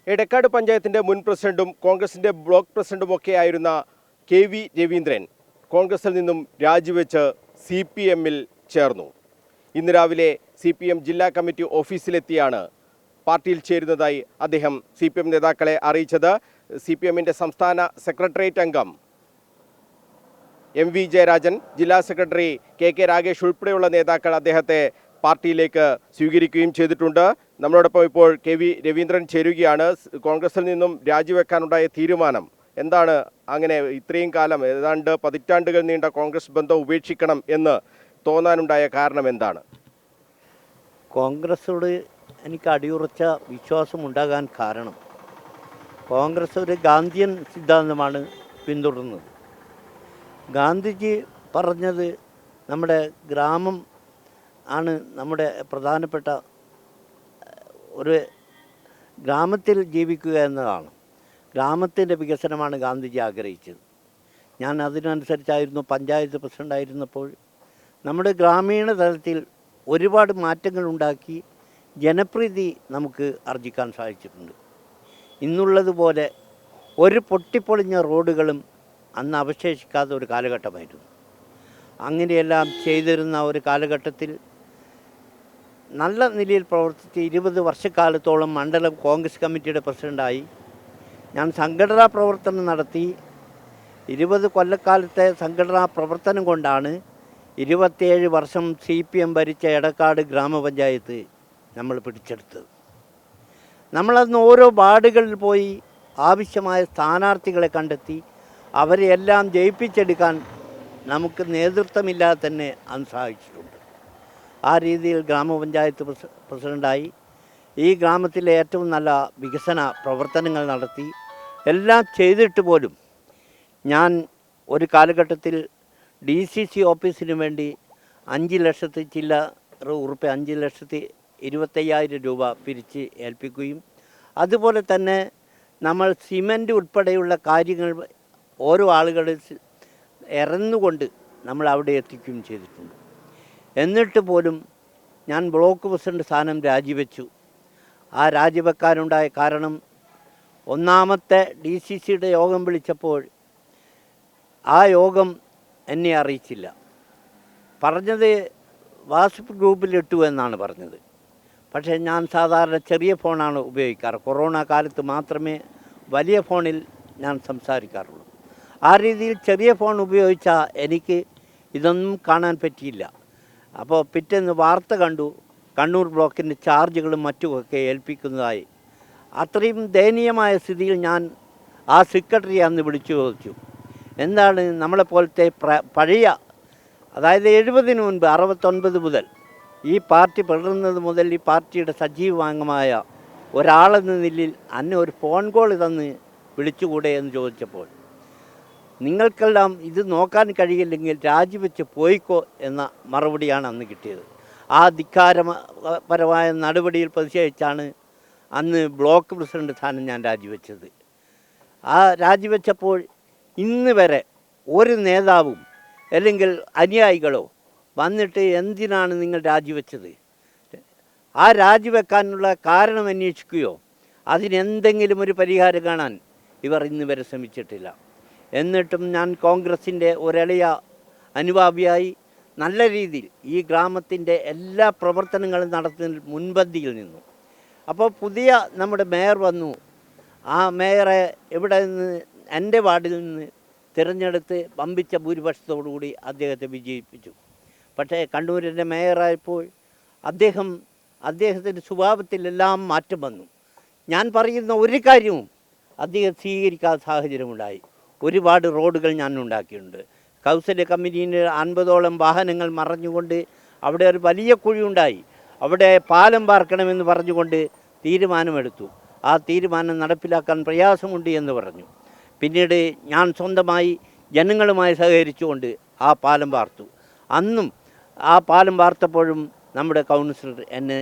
എടക്കാട് പഞ്ചായത്തിന്റെ മുൻ പ്രസിഡന്റും കോൺഗ്രസിന്റെ ബ്ലോക്ക് പ്രസിഡന്റുമൊക്കെയായിരുന്ന കെ.വി. രവീന്ദ്രൻ കോൺഗ്രസിൽ നിന്നും രാജിവെച്ച് CPM-ൽ ചേർന്നു. ഇന്ന് രാവിലെ CPM ജില്ലാ കമ്മിറ്റി ഓഫീസിലെത്തിയാണ് പാർട്ടിയിൽ ചേരുന്നതായി അദ്ദേഹം CPM നേതാക്കളെ അറിയിച്ചത്. CPM-ന്റെ സംസ്ഥാന സെക്രട്ടേറിയറ്റ് അംഗം MV ജയരാജൻ, ജില്ലാ സെക്രട്ടറി KK രാഗേഷ് ഉൾപ്പെടെയുള്ള നേതാക്കൾ അദ്ദേഹത്തെ പാർട്ടിയിലേക്ക് സ്വീകരിക്കുകയും ചെയ്തിട്ടുണ്ട്. നമ്മളോടൊപ്പം ഇപ്പോൾ കെ.വി. രവീന്ദ്രൻ ചേരുകയാണ്. കോൺഗ്രസിൽ നിന്നും രാജിവെക്കാനുണ്ടായ തീരുമാനം എന്താണ്? അങ്ങനെ ഇത്രയും കാലം ഏതാണ്ട് പതിറ്റാണ്ടുകൾ നീണ്ട കോൺഗ്രസ് ബന്ധം ഉപേക്ഷിക്കണം എന്ന് തോന്നാനുണ്ടായ കാരണം എന്താണ്? കോൺഗ്രസോട് എനിക്ക് അടിയുറച്ച വിശ്വാസമുണ്ടാകാൻ കാരണം കോൺഗ്രസ് ഒരു ഗാന്ധിയൻ സിദ്ധാന്തമാണ് പിന്തുടരുന്നത്. ഗാന്ധിജി പറഞ്ഞത് നമ്മുടെ ഗ്രാമം ആണ് നമ്മുടെ പ്രധാനപ്പെട്ട ഒരു ഗ്രാമത്തിൽ ജീവിക്കുക എന്നതാണ്. ഗ്രാമത്തിൻ്റെ വികസനമാണ് ഗാന്ധിജി ആഗ്രഹിച്ചത്. ഞാൻ അതിനനുസരിച്ചായിരുന്നു പഞ്ചായത്ത് പ്രസിഡൻ്റായിരുന്നപ്പോൾ നമ്മുടെ ഗ്രാമീണ തലത്തിൽ ഒരുപാട് മാറ്റങ്ങൾ ഉണ്ടാക്കി ജനപ്രീതി നമുക്ക് ആർജിക്കാൻ സാധിച്ചിട്ടുണ്ട്. ഇന്നുള്ളതുപോലെ ഒരു പൊട്ടിപ്പൊളിഞ്ഞ റോഡുകളും അന്ന് അവശേഷിക്കാത്ത ഒരു കാലഘട്ടമായിരുന്നു. അങ്ങനെയെല്ലാം ചെയ്തിരുന്ന ഒരു കാലഘട്ടത്തിൽ നല്ല നിലയിൽ പ്രവർത്തിച്ച് 20 വർഷക്കാലത്തോളം മണ്ഡലം കോൺഗ്രസ് കമ്മിറ്റിയുടെ പ്രസിഡൻ്റായി ഞാൻ സംഘടനാ പ്രവർത്തനം നടത്തി. 20 കൊല്ലക്കാലത്തെ സംഘടനാ പ്രവർത്തനം കൊണ്ടാണ് 27 വർഷം CPM ഭരിച്ച എടക്കാട് ഗ്രാമപഞ്ചായത്ത് നമ്മൾ പിടിച്ചെടുത്തത്. നമ്മളന്ന് ഓരോ വാർഡുകളിൽ പോയി ആവശ്യമായ സ്ഥാനാർത്ഥികളെ കണ്ടെത്തി അവരെയെല്ലാം ജയിപ്പിച്ചെടുക്കാൻ നമുക്ക് നേതൃത്വമില്ലാതെ തന്നെ അന്ന് സാധിച്ചിട്ടുണ്ട്. ആ രീതിയിൽ ഗ്രാമപഞ്ചായത്ത് പ്രസിഡൻ്റായി ഈ ഗ്രാമത്തിലെ ഏറ്റവും നല്ല വികസന പ്രവർത്തനങ്ങൾ നടത്തി. എല്ലാം ചെയ്തിട്ട് പോലും ഞാൻ ഒരു കാലഘട്ടത്തിൽ DCC ഓഫീസിന് വേണ്ടി 5,25,000 രൂപ പിരിച്ച് ഏൽപ്പിക്കുകയും അതുപോലെ തന്നെ നമ്മൾ സിമൻറ്റ് ഉൾപ്പെടെയുള്ള കാര്യങ്ങൾ ഓരോ ആളുകളിൽ ഇറന്നുകൊണ്ട് നമ്മൾ അവിടെ എത്തിക്കുകയും ചെയ്തിട്ടുണ്ട്. എന്നിട്ട് പോലും ഞാൻ ബ്ലോക്ക് പ്രസിഡന്റ് സ്ഥാനം രാജിവെച്ചു. ആ രാജിവെക്കാനുണ്ടായ കാരണം ഒന്നാമത്തെ DCCയുടെ യോഗം വിളിച്ചപ്പോൾ ആ യോഗം എന്നെ അറിയിച്ചില്ല. പറഞ്ഞത് വാട്സപ്പ് ഗ്രൂപ്പിലിട്ടു എന്നാണ് പറഞ്ഞത്. പക്ഷേ ഞാൻ സാധാരണ ചെറിയ ഫോണാണ് ഉപയോഗിക്കാറ്. കൊറോണ കാലത്ത് മാത്രമേ വലിയ ഫോണിൽ ഞാൻ സംസാരിക്കാറുള്ളൂ. ആ രീതിയിൽ ചെറിയ ഫോൺ ഉപയോഗിച്ച എനിക്ക് ഇതൊന്നും കാണാൻ പറ്റിയില്ല. അപ്പോൾ പിറ്റേന്ന് വാർത്ത കണ്ടു, കണ്ണൂർ ബ്ലോക്കിൻ്റെ ചാർജുകളും മറ്റുമൊക്കെ ഏൽപ്പിക്കുന്നതായി. അത്രയും ദയനീയമായ സ്ഥിതിയിൽ ഞാൻ ആ സെക്രട്ടറിയെ അന്ന് വിളിച്ചു ചോദിച്ചു, എന്താണ് നമ്മളെപ്പോലത്തെ പഴയ, അതായത് 70-ന് മുൻപ് 69 മുതൽ ഈ പാർട്ടി പിളർന്നത് മുതൽ ഈ പാർട്ടിയുടെ സജീവാംഗമായ ഒരാളെന്ന നിലയിൽ അന്നെ ഒരു ഫോൺ കോൾ തന്ന് വിളിച്ചുകൂടെ എന്ന് ചോദിച്ചപ്പോൾ, നിങ്ങൾക്കെല്ലാം ഇത് നോക്കാൻ കഴിയില്ലെങ്കിൽ രാജിവെച്ച് പോയിക്കോ എന്ന മറുപടിയാണ് അന്ന് കിട്ടിയത്. ആ ധിക്കാരപരമായ നടപടിയിൽ പ്രതിഷേധിച്ചാണ് അന്ന് ബ്ലോക്ക് പ്രസിഡന്റ് സ്ഥാനം ഞാൻ രാജിവെച്ചത്. ആ രാജിവെച്ചപ്പോൾ ഇന്ന് വരെ ഒരു നേതാവും അല്ലെങ്കിൽ അനുയായികളോ വന്നിട്ട് എന്തിനാണ് നിങ്ങൾ രാജിവെച്ചത്, ആ രാജിവെക്കാനുള്ള കാരണം അന്വേഷിക്കുകയോ അതിനെന്തെങ്കിലും ഒരു പരിഹാരം കാണാൻ ഇവർ ഇന്ന് വരെ ശ്രമിച്ചിട്ടില്ല. എന്നിട്ടും ഞാൻ കോൺഗ്രസിൻ്റെ ഒരെളിയ അനുഭാവിയായി നല്ല രീതിയിൽ ഈ ഗ്രാമത്തിൻ്റെ എല്ലാ പ്രവർത്തനങ്ങളും നടത്തുന്നതിൽ മുൻപന്തിയിൽ നിന്നു. അപ്പോൾ പുതിയ നമ്മുടെ മേയർ വന്നു. ആ മേയറെ ഇവിടെ നിന്ന് എൻ്റെ വാർഡിൽ നിന്ന് തിരഞ്ഞെടുത്ത് വമ്പിച്ച ഭൂരിപക്ഷത്തോടുകൂടി അദ്ദേഹത്തെ വിജയിപ്പിച്ചു. പക്ഷേ കണ്ണൂരിൻ്റെ മേയറായപ്പോൾ അദ്ദേഹത്തിൻ്റെ സ്വഭാവത്തിലെല്ലാം മാറ്റം വന്നു. ഞാൻ പറയുന്ന ഒരു കാര്യവും അദ്ദേഹം സ്വീകരിക്കാത്ത സാഹചര്യമുണ്ടായി. ഒരുപാട് റോഡുകൾ ഞാൻ ഉണ്ടാക്കിയിട്ടുണ്ട്. കൗസല്യ കമ്പനിയിൽ 50ഓളം വാഹനങ്ങൾ മറഞ്ഞുകൊണ്ട് അവിടെ ഒരു വലിയ കുഴിയുണ്ടായി. അവിടെ പാലം പാർക്കണമെന്ന് പറഞ്ഞുകൊണ്ട് തീരുമാനമെടുത്തു. ആ തീരുമാനം നടപ്പിലാക്കാൻ പ്രയാസമുണ്ട് എന്ന് പറഞ്ഞു. പിന്നീട് ഞാൻ സ്വന്തമായി ജനങ്ങളുമായി സഹകരിച്ചുകൊണ്ട് ആ പാലം വാർത്തു. അന്നും ആ പാലം വാർത്തപ്പോഴും നമ്മുടെ കൗൺസിലർ എന്നെ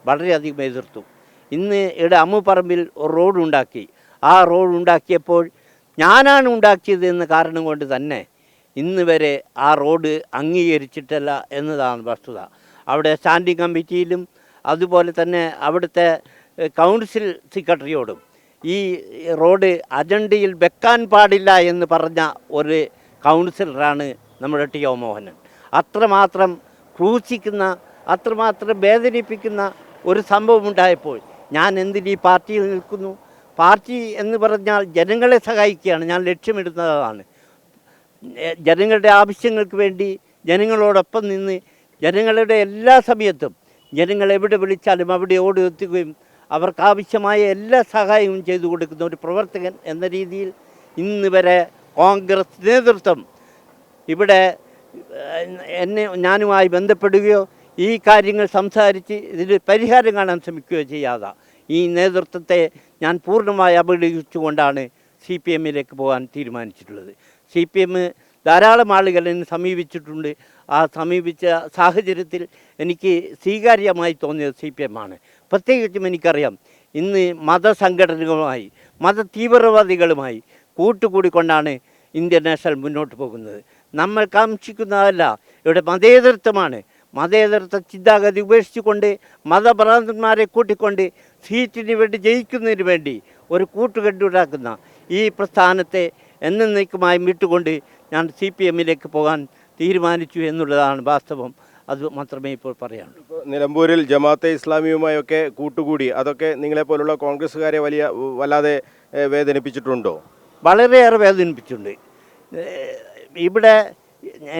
വളരെയധികം എതിർത്തു. ഇന്ന് ഇവിടെ അമ്മുപറമ്പിൽ ഒരു റോഡ് ഉണ്ടാക്കി. ആ റോഡ് ഉണ്ടാക്കിയപ്പോൾ ഞാനാണ് ഉണ്ടാക്കിയത് എന്ന കാരണം കൊണ്ട് തന്നെ ഇന്ന് വരെ ആ റോഡ് അംഗീകരിച്ചിട്ടല്ല എന്നതാണ് വസ്തുത. അവിടെ സ്റ്റാൻഡിംഗ് കമ്മിറ്റിയിലും അതുപോലെ തന്നെ അവിടുത്തെ കൗൺസിൽ സെക്രട്ടറിയോടും ഈ റോഡ് അജണ്ടയിൽ വെക്കാൻ പാടില്ല എന്ന് പറഞ്ഞ ഒരു കൗൺസിലറാണ് നമ്മുടെ ടി ഒ മോഹനൻ. അത്രമാത്രം ക്രൂശിക്കുന്ന, അത്രമാത്രം വേദനിപ്പിക്കുന്ന ഒരു സംഭവം ഉണ്ടായപ്പോൾ ഞാൻ എന്തിന് ഈ പാർട്ടിയിൽ നിൽക്കുന്നു? പാർട്ടി എന്ന് പറഞ്ഞാൽ ജനങ്ങളെ സഹായിക്കുകയാണ് ഞാൻ ലക്ഷ്യമിടുന്നതാണ്. ജനങ്ങളുടെ ആവശ്യങ്ങൾക്ക് വേണ്ടി ജനങ്ങളോടൊപ്പം നിന്ന് ജനങ്ങളുടെ എല്ലാ സമയത്തും ജനങ്ങൾ എവിടെ വിളിച്ചാലും അവിടെ ഓടി എത്തുകയും അവർക്കാവശ്യമായ എല്ലാ സഹായവും ചെയ്തു കൊടുക്കുന്ന ഒരു പ്രവർത്തകൻ എന്ന രീതിയിൽ ഇന്ന് വരെ കോൺഗ്രസ് നേതൃത്വം ഇവിടെ ഞാനുമായി ബന്ധപ്പെടുകയോ ഈ കാര്യങ്ങൾ സംസാരിച്ച് ഇതിന് പരിഹാരം കാണാൻ ശ്രമിക്കുകയോ ചെയ്യാതെ ഈ നേതൃത്വത്തെ ഞാൻ പൂർണ്ണമായി അപകടിച്ചുകൊണ്ടാണ് CPM പോകാൻ തീരുമാനിച്ചിട്ടുള്ളത്. CPM ധാരാളം ആളുകൾ എന്നെ സമീപിച്ചിട്ടുണ്ട്. ആ സമീപിച്ച സാഹചര്യത്തിൽ എനിക്ക് സ്വീകാര്യമായി തോന്നിയത് CPM ആണ്. പ്രത്യേകിച്ചും എനിക്കറിയാം ഇന്ന് മതസംഘടനകളുമായി മത തീവ്രവാദികളുമായി കൂട്ടുകൂടിക്കൊണ്ടാണ് ഇന്ത്യൻ നാഷണൽ മുന്നോട്ട് പോകുന്നത്. നമ്മൾ കാക്ഷിക്കുന്നതല്ല, ഇവിടെ മതേതരത്വമാണ്. മതേതരത്വ ചിന്താഗതി ഉപേക്ഷിച്ചുകൊണ്ട് മതഭ്രാന്തന്മാരെ കൂട്ടിക്കൊണ്ട് സീറ്റിന് വേണ്ടി ജയിക്കുന്നതിന് വേണ്ടി ഒരു കൂട്ടുകെട്ടുണ്ടാക്കുന്ന ഈ പ്രസ്ഥാനത്തെ എന്നേക്കുമായി വിട്ടുകൊണ്ട് ഞാൻ CPM പോകാൻ തീരുമാനിച്ചു എന്നുള്ളതാണ് വാസ്തവം. അത് മാത്രമേ ഇപ്പോൾ പറയാനുള്ളൂ. നിലമ്പൂരിൽ ജമാഅത്തെ ഇസ്ലാമിയുമായൊക്കെ കൂട്ടുകൂടി, അതൊക്കെ നിങ്ങളെപ്പോലുള്ള കോൺഗ്രസ്സുകാരെ വല്ലാതെ വേദനിപ്പിച്ചിട്ടുണ്ടോ? വളരെയേറെ വേദനിപ്പിച്ചിട്ടുണ്ട്. ഇവിടെ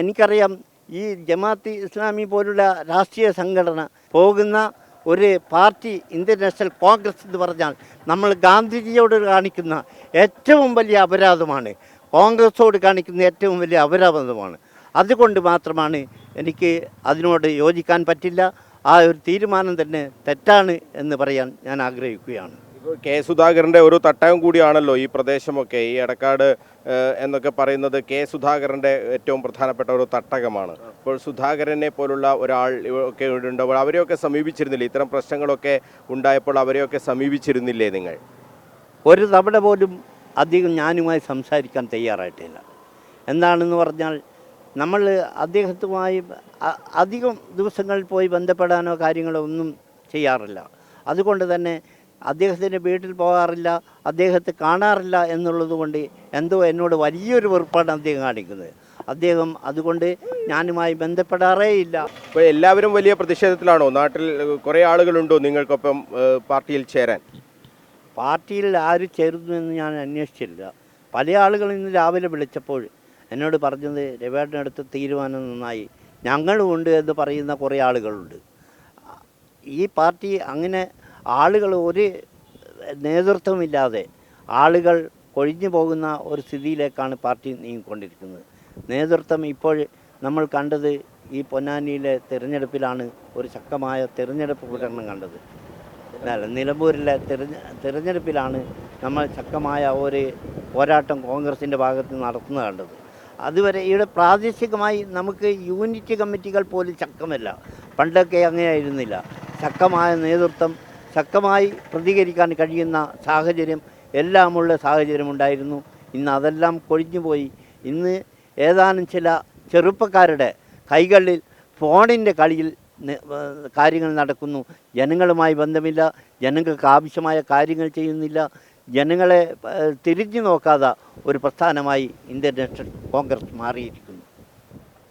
എനിക്കറിയാം ഈ ജമാഅത്തെ ഇസ്ലാമി പോലുള്ള രാഷ്ട്രീയ സംഘടന പോകുന്ന ഒരു പാർട്ടി ഇന്ത്യൻ നാഷണൽ കോൺഗ്രസ് എന്ന് പറഞ്ഞാൽ നമ്മൾ ഗാന്ധിജിയോട് കാണിക്കുന്ന ഏറ്റവും വലിയ അപരാധമാണ്, കോൺഗ്രസോട് കാണിക്കുന്ന ഏറ്റവും വലിയ അപരാധമാണ്. അതുകൊണ്ട് മാത്രമാണ് എനിക്ക് അതിനോട് യോജിക്കാൻ പറ്റില്ല. ആ ഒരു തീരുമാനം തന്നെ തെറ്റാണ് എന്ന് പറയാൻ ഞാൻ ആഗ്രഹിക്കുകയാണ്. കെ സുധാകരൻ്റെ ഒരു തട്ടകം കൂടിയാണല്ലോ ഈ പ്രദേശമൊക്കെ. ഈ എടക്കാട് എന്നൊക്കെ പറയുന്നത് കെ സുധാകരൻ്റെ ഏറ്റവും പ്രധാനപ്പെട്ട ഒരു തട്ടകമാണ്. അപ്പോൾ സുധാകരനെ പോലുള്ള ഒരാൾ ഒക്കെ ഉണ്ടപ്പോൾ അവരെയൊക്കെ സമീപിച്ചിരുന്നില്ലേ? ഇത്തരം പ്രശ്നങ്ങളൊക്കെ ഉണ്ടായപ്പോൾ അവരെയൊക്കെ സമീപിച്ചിരുന്നില്ലേ നിങ്ങൾ? ഒരു തവണ പോലും അധികം ഞാനുമായി സംസാരിക്കാൻ തയ്യാറായിട്ടില്ല. എന്താണെന്ന് പറഞ്ഞാൽ നമ്മൾ അദ്ദേഹത്തുമായി അധികം ദിവസങ്ങളിൽ പോയി ബന്ധപ്പെടാനോ കാര്യങ്ങളോ ഒന്നും ചെയ്യാറില്ല. അതുകൊണ്ട് തന്നെ അദ്ദേഹത്തിൻ്റെ വീട്ടിൽ പോകാറില്ല, അദ്ദേഹത്തെ കാണാറില്ല എന്നുള്ളത് കൊണ്ട് എന്തോ എന്നോട് വലിയൊരു വെറുപ്പാണ് അദ്ദേഹം കാണിക്കുന്നത്. അദ്ദേഹം അതുകൊണ്ട് ഞാനുമായി ബന്ധപ്പെടാറേ ഇല്ല. ഇപ്പോൾ എല്ലാവരും വലിയ പ്രതിഷേധത്തിലാണോ? നാട്ടിൽ കുറേ ആളുകളുണ്ടോ നിങ്ങൾക്കൊപ്പം പാർട്ടിയിൽ ചേരാൻ? പാർട്ടിയിൽ ആര് ചേരുന്നു എന്ന് ഞാൻ അന്വേഷിച്ചില്ല. പല ആളുകളും ഇന്ന് രാവിലെ വിളിച്ചപ്പോൾ എന്നോട് പറഞ്ഞത് രവേട്ടനെടുത്ത തീരുമാനം നന്നായി, ഞങ്ങളുമുണ്ട് എന്ന് പറയുന്ന കുറേ ആളുകളുണ്ട്. ഈ പാർട്ടി അങ്ങനെ ആളുകൾ ഒരു നേതൃത്വമില്ലാതെ ആളുകൾ കൊഴിഞ്ഞു പോകുന്ന ഒരു സ്ഥിതിയിലേക്കാണ് പാർട്ടി നീങ്ങിക്കൊണ്ടിരിക്കുന്നത്. നേതൃത്വം ഇപ്പോൾ നമ്മൾ കണ്ടത് ഈ പൊന്നാനിയിലെ തിരഞ്ഞെടുപ്പിലാണ് ഒരു ശക്തമായ തിരഞ്ഞെടുപ്പ് പ്രകടനം കണ്ടത്. നിലമ്പൂരിലെ തിരഞ്ഞെടുപ്പിലാണ് നമ്മൾ ശക്തമായ ഒരു പോരാട്ടം കോൺഗ്രസിൻ്റെ ഭാഗത്ത് നടത്തുന്നത് കണ്ടത്. അതുവരെ ഇവിടെ പ്രാദേശികമായി നമുക്ക് യൂണിറ്റ് കമ്മിറ്റികൾ പോലും ശക്തമല്ല. പണ്ടൊക്കെ അങ്ങനെയായിരുന്നില്ല. ശക്തമായ നേതൃത്വം, ശക്തമായി പ്രതികരിക്കാൻ കഴിയുന്ന സാഹചര്യം എല്ലാമുള്ള സാഹചര്യം ഉണ്ടായിരുന്നു. ഇന്ന് അതെല്ലാം കൊഴിഞ്ഞുപോയി. ഇന്ന് ഏതാനും ചില ചെറുപ്പക്കാരുടെ കൈകളിൽ ഫോണിൻ്റെ കളിയിൽ കാര്യങ്ങൾ നടക്കുന്നു. ജനങ്ങളുമായി ബന്ധമില്ല, ജനങ്ങൾക്ക് ആവശ്യമായ കാര്യങ്ങൾ ചെയ്യുന്നില്ല, ജനങ്ങളെ തിരിഞ്ഞു നോക്കാതെ ഒരു പ്രസ്ഥാനമായി ഇന്ത്യൻ നാഷണൽ കോൺഗ്രസ് മാറിയിരിക്കുന്നു.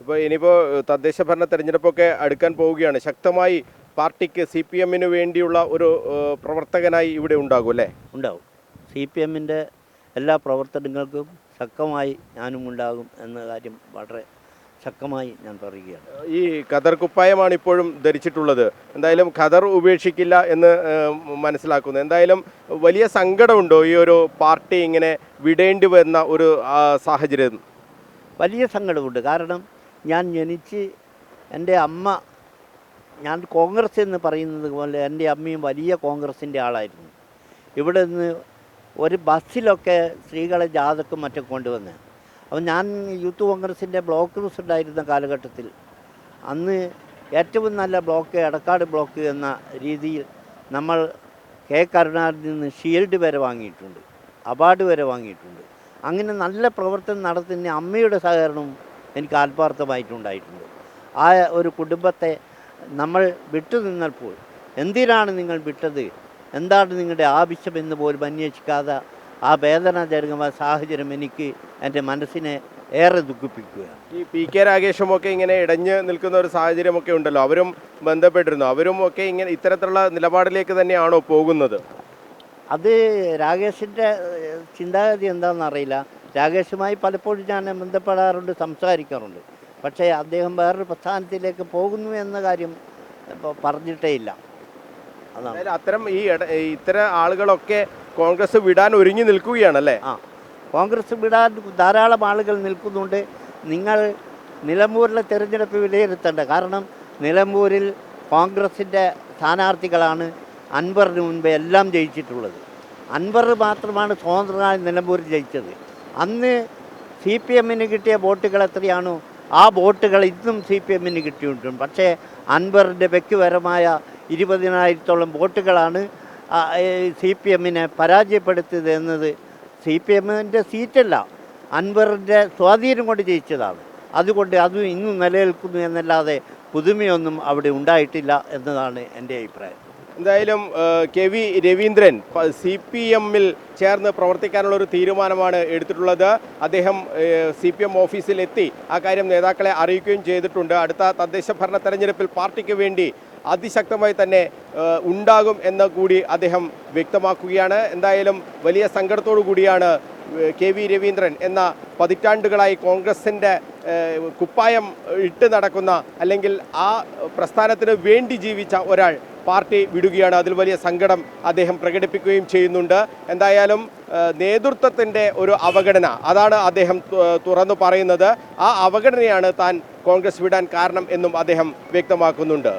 ഇപ്പോൾ ഇനിയിപ്പോൾ തദ്ദേശ ഭരണ തെരഞ്ഞെടുപ്പൊക്കെ അടുക്കാൻ പോവുകയാണ്. ശക്തമായി പാർട്ടിക്ക് CPM വേണ്ടിയുള്ള ഒരു പ്രവർത്തകനായി ഇവിടെ ഉണ്ടാകും അല്ലേ? ഉണ്ടാവും. CPM എല്ലാ പ്രവർത്തനങ്ങൾക്കും ശക്തമായി ഞാനും ഉണ്ടാകും എന്ന കാര്യം വളരെ ശക്തമായി ഞാൻ പറയുകയാണ്. ഈ ഖദർ കുപ്പായമാണ് ഇപ്പോഴും ധരിച്ചിട്ടുള്ളത്. എന്തായാലും ഖദർ ഉപേക്ഷിക്കില്ല എന്ന് മനസ്സിലാക്കുന്നു. എന്തായാലും വലിയ സങ്കടമുണ്ടോ ഈ ഒരു പാർട്ടി ഇങ്ങനെ വിടേണ്ടി വരുന്ന ഒരു സാഹചര്യം? വലിയ സങ്കടമുണ്ട്. കാരണം ഞാൻ ജനിച്ച് എൻ്റെ അമ്മ, ഞാൻ കോൺഗ്രസ് എന്ന് പറയുന്നത് പോലെ എൻ്റെ അമ്മയും വലിയ കോൺഗ്രസിൻ്റെ ആളായിരുന്നു. ഇവിടെ നിന്ന് ഒരു ബസ്സിലൊക്കെ സ്ത്രീകളെ ജാഥക്കും മറ്റൊക്കെ കൊണ്ടുവന്ന്, അപ്പം ഞാൻ യൂത്ത് കോൺഗ്രസിൻ്റെ ബ്ലോക്ക് പ്രസിഡൻ്റായിരുന്ന കാലഘട്ടത്തിൽ അന്ന് ഏറ്റവും നല്ല ബ്ലോക്ക് എടക്കാട് ബ്ലോക്ക് എന്ന രീതിയിൽ നമ്മൾ കെ കരുണാകരനിൽ നിന്ന് ഷീൽഡ് വരെ വാങ്ങിയിട്ടുണ്ട്, അവാർഡ് വരെ വാങ്ങിയിട്ടുണ്ട്. അങ്ങനെ നല്ല പ്രവർത്തനം നടത്തുന്ന അമ്മയുടെ സഹകരണവും എനിക്ക് ആത്മാർത്ഥമായിട്ടുണ്ടായിട്ടുണ്ട്. ആ ഒരു കുടുംബത്തെ നമ്മൾ വിട്ടു നിന്നപ്പോൾ എന്തിനാണ് നിങ്ങൾ വിട്ടത്? എന്താണ് നിങ്ങളുടെ ആവശ്യമെന്ന് പോലും അന്വേഷിക്കാതെ ആ വേദനാജനകമായ സാഹചര്യം എനിക്ക് എൻ്റെ മനസ്സിനെ ഏറെ ദുഃഖിപ്പിക്കുകയാണ്. ഈ പി കെ രാഗേഷുമൊക്കെ ഇങ്ങനെ ഇടഞ്ഞ് നിൽക്കുന്ന ഒരു സാഹചര്യമൊക്കെ ഉണ്ടല്ലോ, അവരും ബന്ധപ്പെട്ടിരുന്നു, അവരും ഒക്കെ ഇങ്ങനെ ഇത്തരത്തിലുള്ള നിലപാടിലേക്ക് തന്നെയാണോ പോകുന്നത്? അത് രാകേഷിൻ്റെ ചിന്താഗതി എന്താണെന്നറിയില്ല. രാകേഷുമായി പലപ്പോഴും ഞാൻ ബന്ധപ്പെടാറുണ്ട്, സംസാരിക്കാറുണ്ട്. പക്ഷേ അദ്ദേഹം വേറൊരു പ്രസ്ഥാനത്തിലേക്ക് പോകുന്നു എന്ന കാര്യം പറഞ്ഞിട്ടേ ഇല്ല. അതാണ്. അത്തരം ഇത്തരം ആളുകളൊക്കെ കോൺഗ്രസ് വിടാൻ ഒരുങ്ങി നിൽക്കുകയാണല്ലേ? കോൺഗ്രസ് വിടാൻ ധാരാളം ആളുകൾ നിൽക്കുന്നുണ്ട്. നിങ്ങൾ നിലമ്പൂരിലെ തിരഞ്ഞെടുപ്പ് വിലയിരുത്തേണ്ട. കാരണം നിലമ്പൂരിൽ കോൺഗ്രസിൻ്റെ സ്ഥാനാർത്ഥികളാണ് അൻവറിന് മുൻപേ എല്ലാം ജയിച്ചിട്ടുള്ളത്. അൻവർ മാത്രമാണ് സ്വതന്ത്രനായി നിലമ്പൂരിൽ ജയിച്ചത്. അന്ന് CPM കിട്ടിയ വോട്ടുകൾ എത്രയാണോ ആ വോട്ടുകൾ ഇന്നും CPM കിട്ടിയിട്ടുണ്ട്. പക്ഷേ അൻവറിൻ്റെ വ്യക്തിപരമായ 20,000-ഓളം വോട്ടുകളാണ് CPM പരാജയപ്പെടുത്തിയത് എന്നത് CPM സീറ്റല്ല, അൻവറിൻ്റെ സ്വാധീനം കൊണ്ട് ജയിച്ചതാണ്. അതുകൊണ്ട് അതും ഇന്നും നിലനിൽക്കുന്നു എന്നല്ലാതെ പുതുമയൊന്നും അവിടെ ഉണ്ടായിട്ടില്ല എന്നതാണ് എൻ്റെ അഭിപ്രായം. എന്തായാലും KV രവീന്ദ്രൻ CPM ചേർന്ന് പ്രവർത്തിക്കാനുള്ള ഒരു തീരുമാനമാണ് എടുത്തിട്ടുള്ളത്. അദ്ദേഹം CPM ഓഫീസിൽ എത്തി ആ കാര്യം നേതാക്കളെ അറിയിക്കുകയും ചെയ്തിട്ടുണ്ട്. അടുത്ത തദ്ദേശ ഭരണ തെരഞ്ഞെടുപ്പിൽ പാർട്ടിക്ക് വേണ്ടി അതിശക്തമായി തന്നെ ഉണ്ടാകും എന്ന് കൂടി അദ്ദേഹം വ്യക്തമാക്കുകയാണ്. എന്തായാലും വലിയ സങ്കടത്തോടു കൂടിയാണ് KV രവീന്ദ്രൻ എന്ന പതിറ്റാണ്ടുകളായി കോൺഗ്രസിൻ്റെ കുപ്പായം ഇട്ട് നടക്കുന്ന, അല്ലെങ്കിൽ ആ പ്രസ്ഥാനത്തിന് വേണ്ടി ജീവിച്ച ഒരാൾ പാർട്ടി വിടുകയാണ്. അതിൽ വലിയ സങ്കടം അദ്ദേഹം പ്രകടിപ്പിക്കുകയും ചെയ്യുന്നുണ്ട്. എന്തായാലും നേതൃത്വത്തിൻ്റെ ഒരു അവഗണന, അതാണ് അദ്ദേഹം തുറന്നു പറയുന്നത്. ആ അവഗണനയാണ് താൻ കോൺഗ്രസ് വിടാൻ കാരണം എന്നും അദ്ദേഹം വ്യക്തമാക്കുന്നുണ്ട്.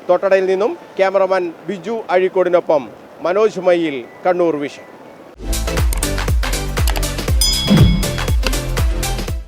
തോട്ടടയിൽ നിന്നും ക്യാമറമാൻ ബിജു അഴീക്കോടിനൊപ്പം മനോജ് മയ്യിൽ, കണ്ണൂർ വിഷൻ.